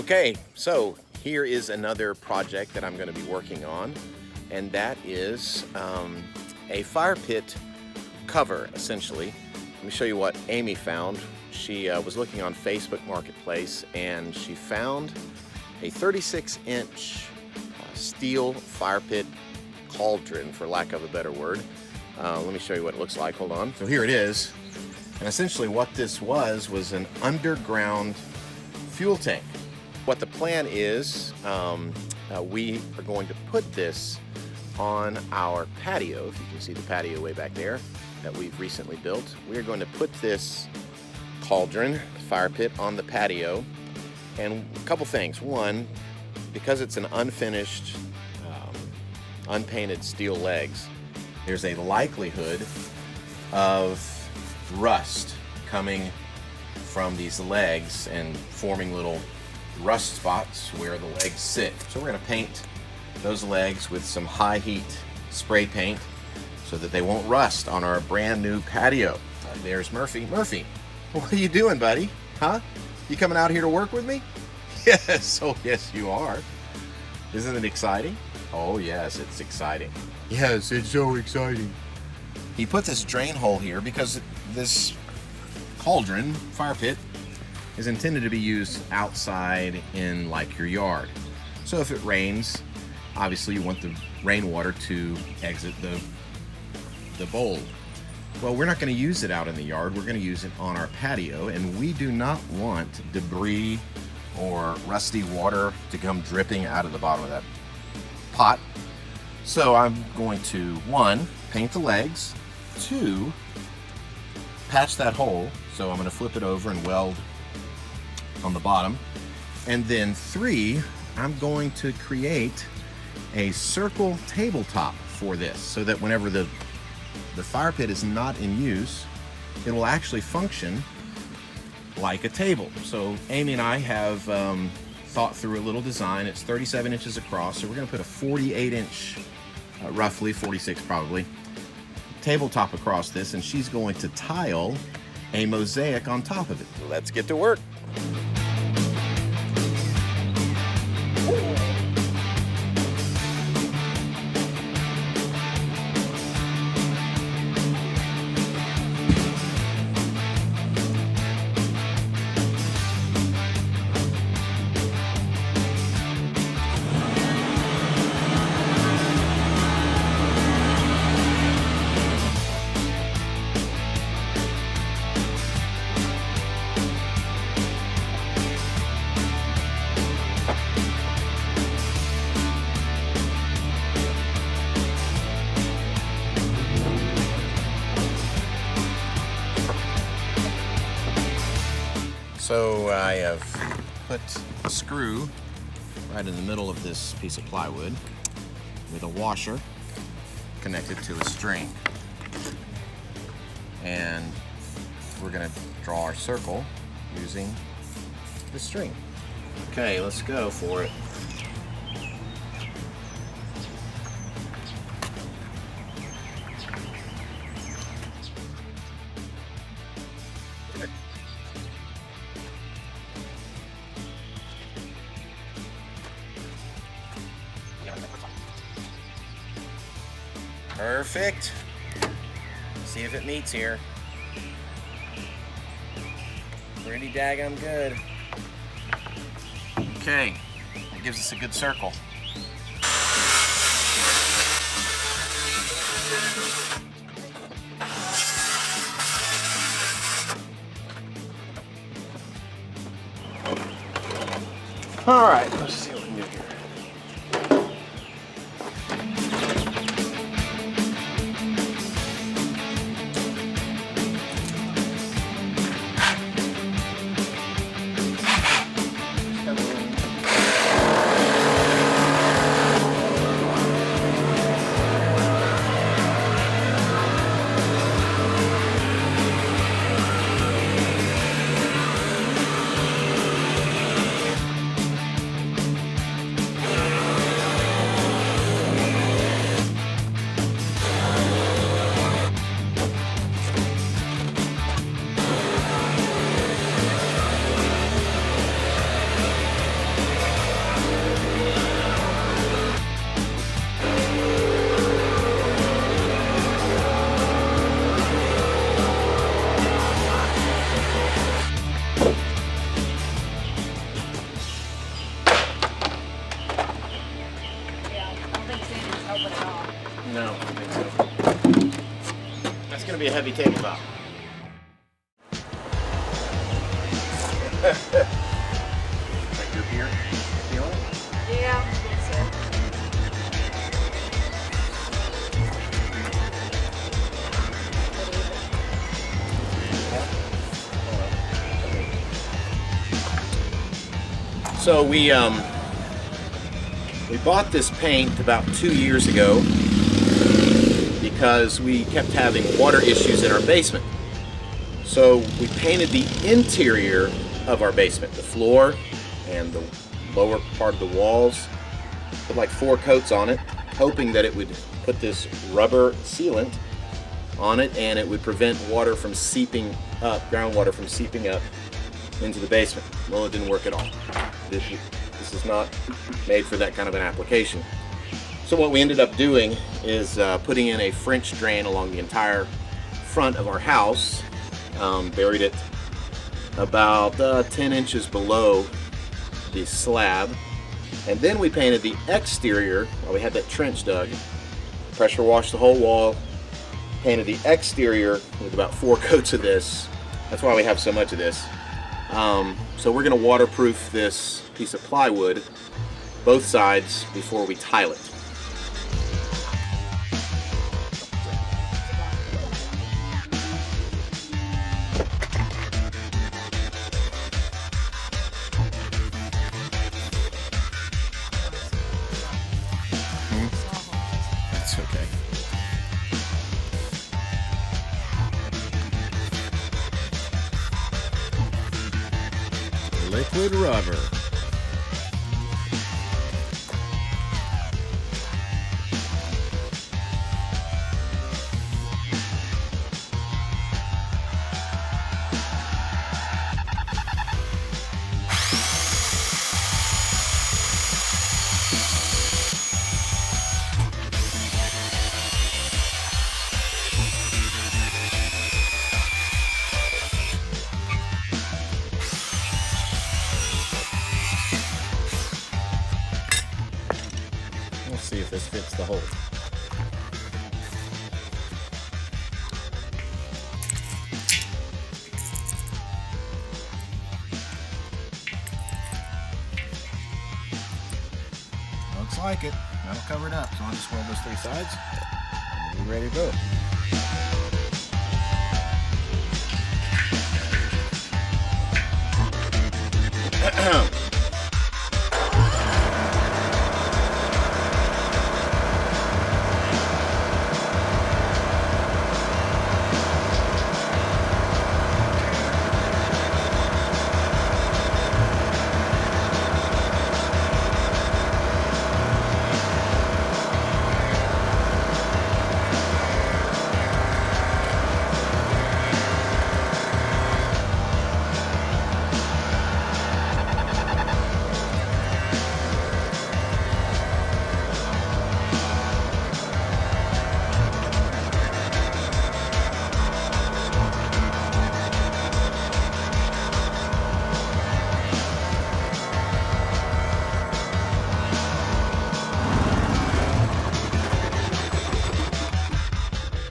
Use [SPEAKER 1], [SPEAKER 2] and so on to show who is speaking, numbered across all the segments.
[SPEAKER 1] Okay, so here is another project that I'm going to be working on, and that is a fire pit cover, essentially. Let me show you what Amy found. She was looking on Facebook Marketplace, and she found a 36-inch steel fire pit cauldron, for lack of a better word. Let me show you what it looks like. Hold on. So here it is. And essentially what this was an underground fuel tank. What the plan is, we are going to put this on our patio. If you can see the patio way back there that we've recently built. We are going to put this cauldron, fire pit, on the patio. And a couple things. One, because it's an unfinished, unpainted steel legs, there's a likelihood of rust coming from these legs and forming little rust spots where the legs sit. So we're going to paint those legs with some high heat spray paint so that they won't rust on our brand new patio. There's Murphy. Murphy, what are you doing, buddy? Huh? You coming out here to work with me? Yes, oh yes you are. Isn't it exciting? Oh yes, it's exciting. Yes, it's so exciting. He put this drain hole here because this cauldron, fire pit, is intended to be used outside in like your yard. So if it rains, obviously you want the rainwater to exit the bowl. Well, we're not going to use it out in the yard. We're going to use it on our patio, and we do not want debris or rusty water to come dripping out of the bottom of that pot. So I'm going to, 1, paint the legs, 2, patch that hole. So I'm going to flip it over and weld on the bottom. And then 3, I'm going to create a circle tabletop for this so that whenever the fire pit is not in use, it will actually function like a table. So Amy and I have thought through a little design. It's 37 inches across, so we're going to put a 48-inch, roughly 46 probably, tabletop across this, and she's going to tile a mosaic on top of it. Let's get to work. So I have put a screw right in the middle of this piece of plywood with a washer connected to a string. And we're going to draw our circle using the string. Okay, let's go for it. Perfect. See if it meets here. Pretty daggum good. Okay, that gives us a good circle. All right, let's see what we can do here. That's going to be a heavy tabletop. Like your beer? Feeling it?
[SPEAKER 2] Yeah, I think so.
[SPEAKER 1] So we bought this paint about 2 years ago because we kept having water issues in our basement. So we painted the interior of our basement, the floor and the lower part of the walls. Put like 4 coats on it, hoping that it would put this rubber sealant on it and it would prevent water from seeping up, groundwater from seeping up into the basement. Well, it didn't work at all. This is not made for that kind of an application. So what we ended up doing is putting in a French drain along the entire front of our house. Buried it about 10 inches below the slab. And then we painted the exterior while we had that trench dug. Pressure washed the whole wall. Painted the exterior with about 4 coats of this. That's why we have so much of this. So we're going to waterproof this piece of plywood, both sides, before we tile it. That's okay. Liquid rubber. We'll see if this fits the hole. Looks like it. That'll cover it up. So I'll just weld those 3 sides and we're ready to go.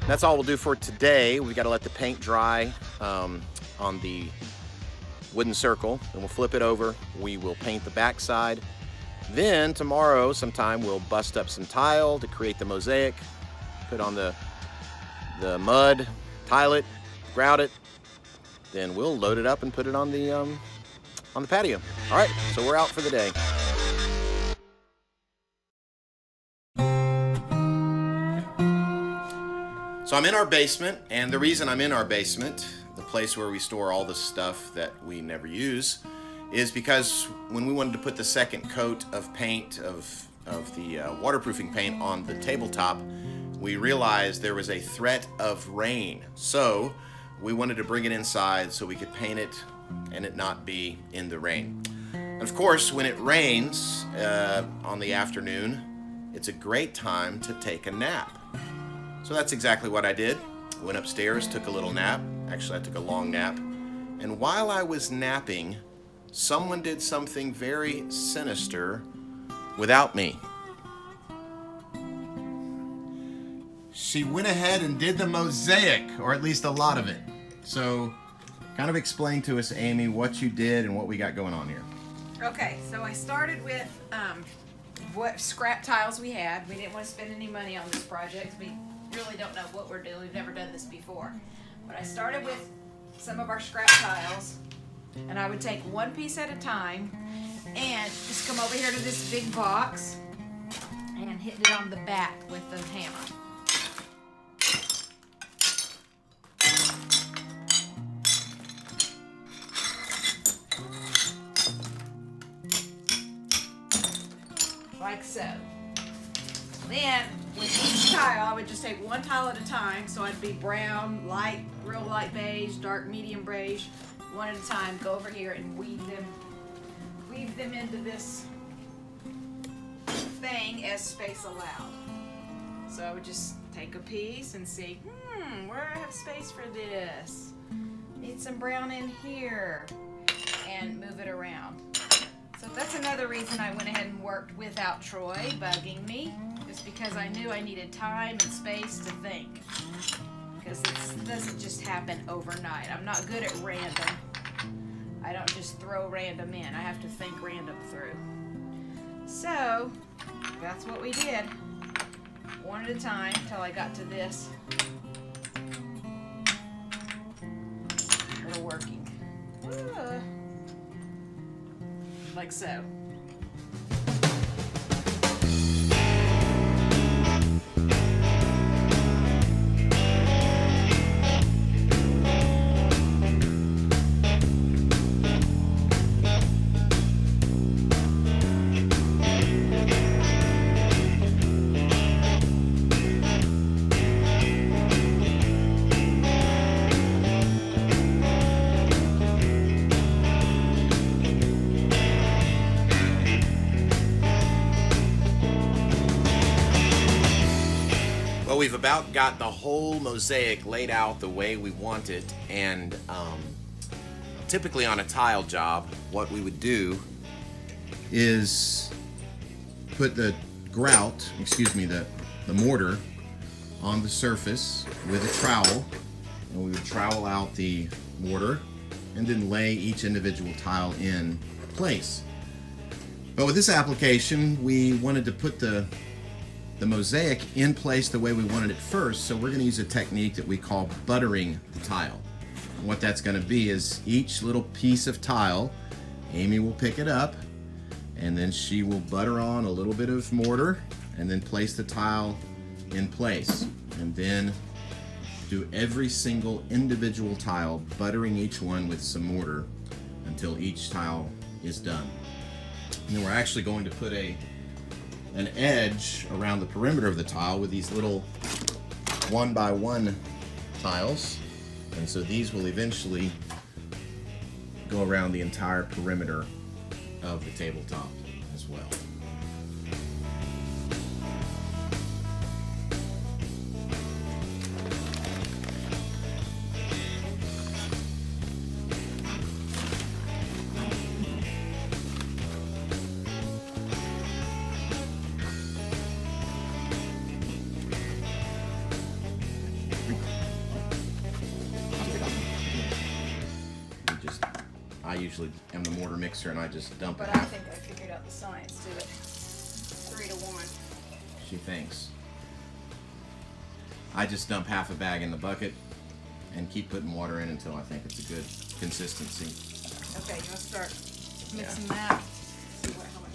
[SPEAKER 1] That's all we'll do for today. We got to let the paint dry on the wooden circle, and we'll flip it over. We will paint the back side. Then tomorrow sometime we'll bust up some tile to create the mosaic, put on the mud, tile it, grout it. Then we'll load it up and put it on the patio. All right, so we're out for the day. So I'm in our basement, and the reason I'm in our basement, the place where we store all the stuff that we never use, is because when we wanted to put the second coat of paint, of the waterproofing paint on the tabletop, we realized there was a threat of rain. So we wanted to bring it inside so we could paint it and it not be in the rain. And of course, when it rains on the afternoon, it's a great time to take a nap. So that's exactly what I did. I went upstairs, took a little nap. Actually, I took a long nap. And while I was napping, someone did something very sinister without me. she went ahead and did the mosaic, or at least a lot of it. So kind of explain to us, Amy, what you did and what we got going on here.
[SPEAKER 2] Okay, so I started with what scrap tiles we had. We didn't want to spend any money on this project. We really don't know what we're doing. We've never done this before. But I started with some of our scrap tiles, and I would take one piece at a time and just come over here to this big box and hit it on the back with the hammer. Like so. Then with each tile, I would just take one tile at a time. So I'd be brown, light, real light beige, dark, medium beige, one at a time. Go over here and weave them into this thing as space allowed. So I would just take a piece and see, where do I have space for this? Need some brown in here, and move it around. So that's another reason I went ahead and worked without Troy bugging me, just because I knew I needed time and space to think. Because this doesn't just happen overnight. I'm not good at random. I don't just throw random in. I have to think random through. So that's what we did. One at a time until I got to this. Little working. Like so.
[SPEAKER 1] Well, we've about got the whole mosaic laid out the way we want it, and typically on a tile job, what we would do is put the grout, the mortar on the surface with a trowel, and we would trowel out the mortar and then lay each individual tile in place. But with this application, we wanted to put the mosaic in place the way we wanted it first, so we're going to use a technique that we call buttering the tile. And what that's going to be is each little piece of tile, Amy will pick it up, and then she will butter on a little bit of mortar and then place the tile in place, and then do every single individual tile, buttering each one with some mortar until each tile is done. And then we're actually going to put an edge around the perimeter of the tile with these little 1x1 tiles, and so these will eventually go around the entire perimeter of the tabletop as well. I usually am the mortar mixer, and I just dump it.
[SPEAKER 2] But I think I figured out the science to it. 3 to 1.
[SPEAKER 1] She thinks. I just dump half a bag in the bucket and keep putting water in until I think it's a good consistency.
[SPEAKER 2] Okay, you want to start mixing that? See how much.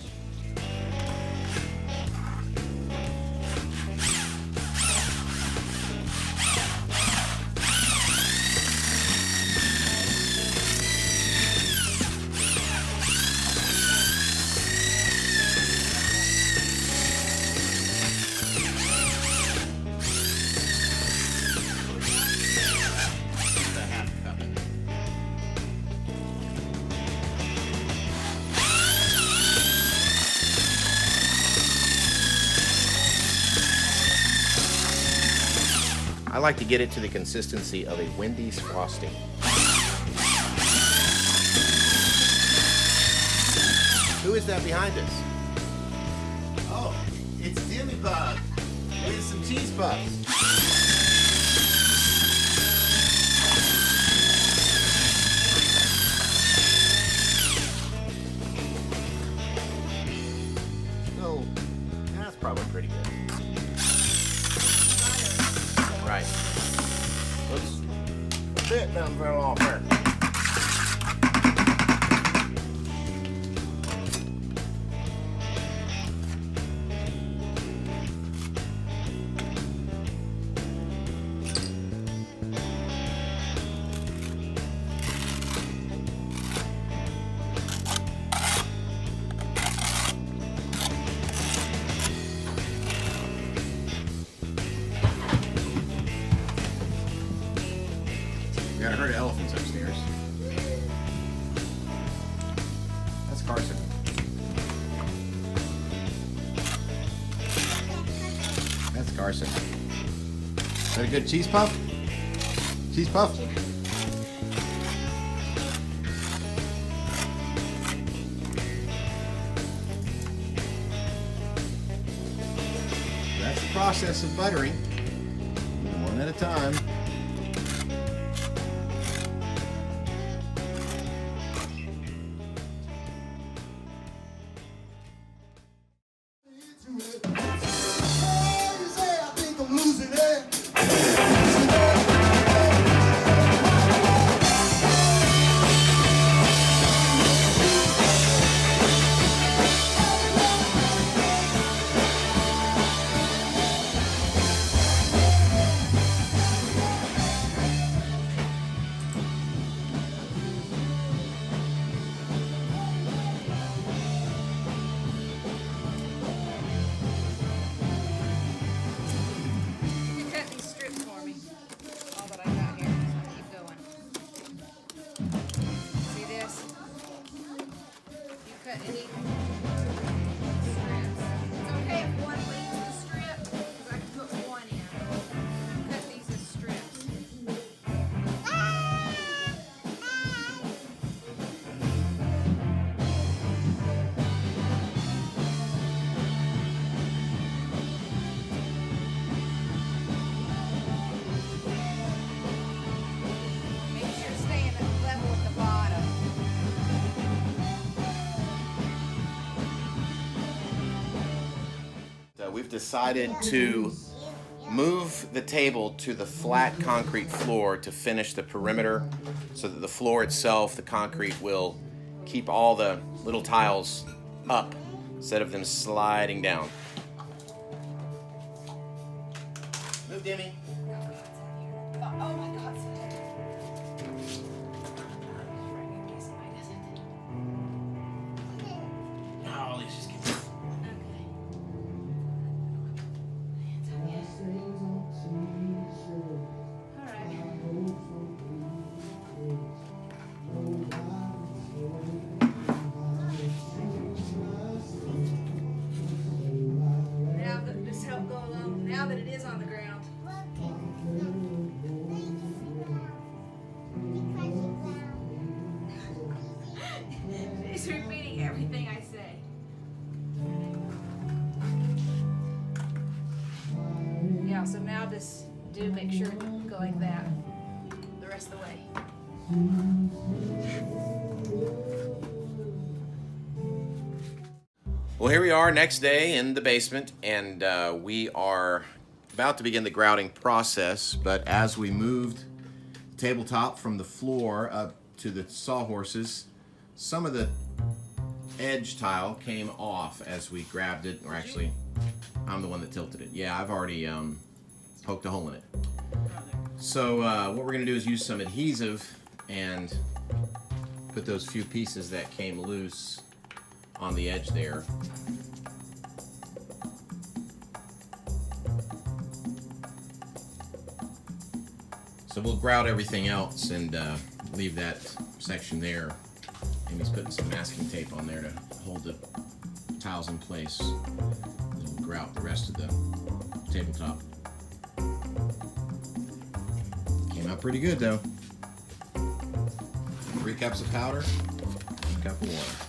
[SPEAKER 1] I like to get it to the consistency of a Wendy's frosting. Who is that behind us? Oh, it's Dimmy Bug with some cheese puffs. right. Let's fit down very long there. We got a herd of elephants upstairs. That's Carson. That's Carson. Is that a good cheese puff? Cheese puff? That's the process of buttering. One at a time. We've decided to move the table to the flat concrete floor to finish the perimeter so that the floor itself, the concrete, will keep all the little tiles up instead of them sliding down. Move, Demi.
[SPEAKER 2] Oh my God.
[SPEAKER 1] Oh, let's just get
[SPEAKER 2] now that it is on the ground. He's repeating everything I say. Yeah, so now just do make sure to go like that the rest of the way.
[SPEAKER 1] Well, here we are next day in the basement, and we are about to begin the grouting process, but as we moved tabletop from the floor up to the sawhorses, some of the edge tile came off as we grabbed it, or actually, I'm the one that tilted it. Yeah, I've already poked a hole in it. So what we're gonna do is use some adhesive and put those few pieces that came loose on the edge there. So we'll grout everything else and leave that section there. Amy's putting some masking tape on there to hold the tiles in place. And we'll grout the rest of the tabletop. Came out pretty good though. 3 cups of powder, 1 cup of water.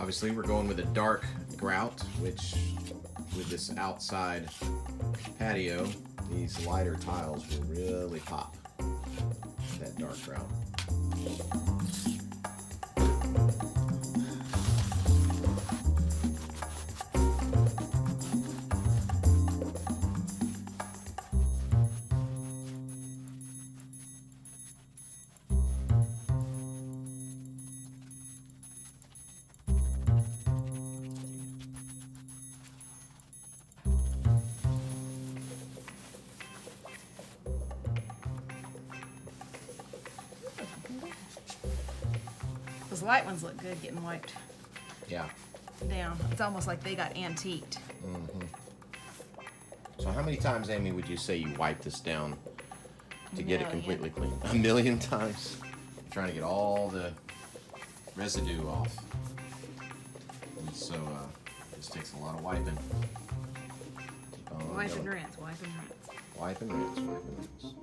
[SPEAKER 1] Obviously, we're going with a dark grout, which with this outside patio, these lighter tiles will really pop that dark grout.
[SPEAKER 2] Those light ones look good getting wiped
[SPEAKER 1] Yeah.
[SPEAKER 2] down. It's almost like they got antiqued.
[SPEAKER 1] So how many times, Amy, would you say you wipe this down to get it
[SPEAKER 2] Million.
[SPEAKER 1] completely clean? 1,000,000 times? Trying to get all the residue off. And so this takes a lot of wiping. Keep on
[SPEAKER 2] Wipe and
[SPEAKER 1] going.
[SPEAKER 2] rinse, wipe and rinse.
[SPEAKER 1] Wipe and rinse, wipe and rinse.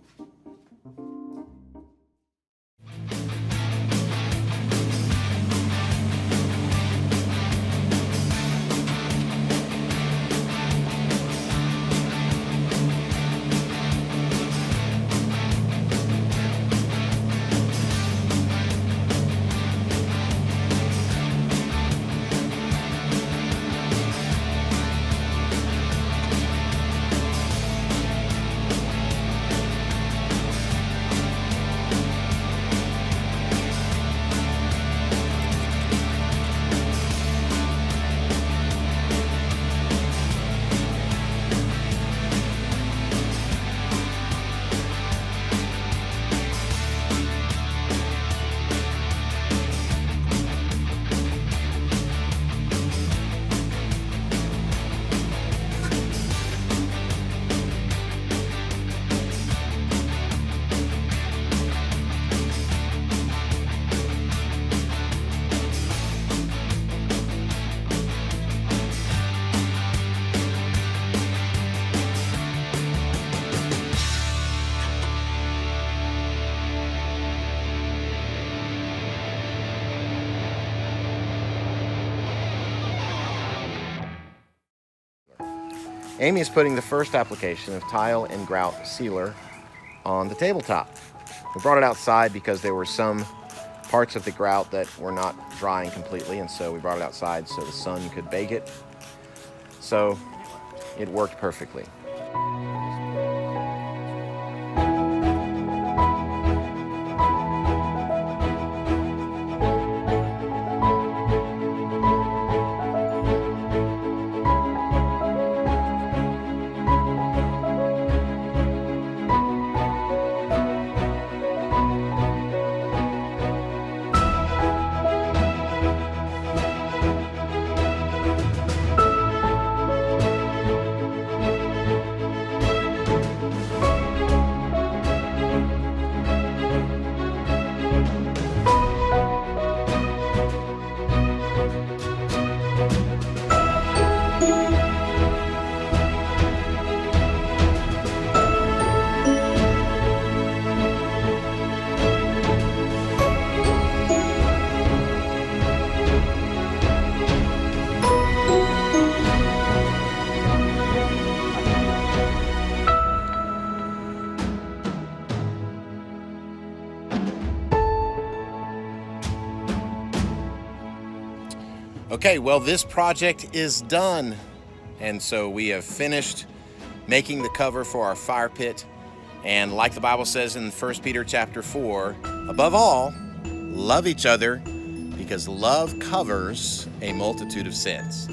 [SPEAKER 1] Amy is putting the first application of tile and grout sealer on the tabletop. We brought it outside because there were some parts of the grout that were not drying completely, and so we brought it outside so the sun could bake it. So it worked perfectly. Okay, well, this project is done. And so we have finished making the cover for our fire pit. And like the Bible says in 1 Peter chapter 4, above all, love each other because love covers a multitude of sins.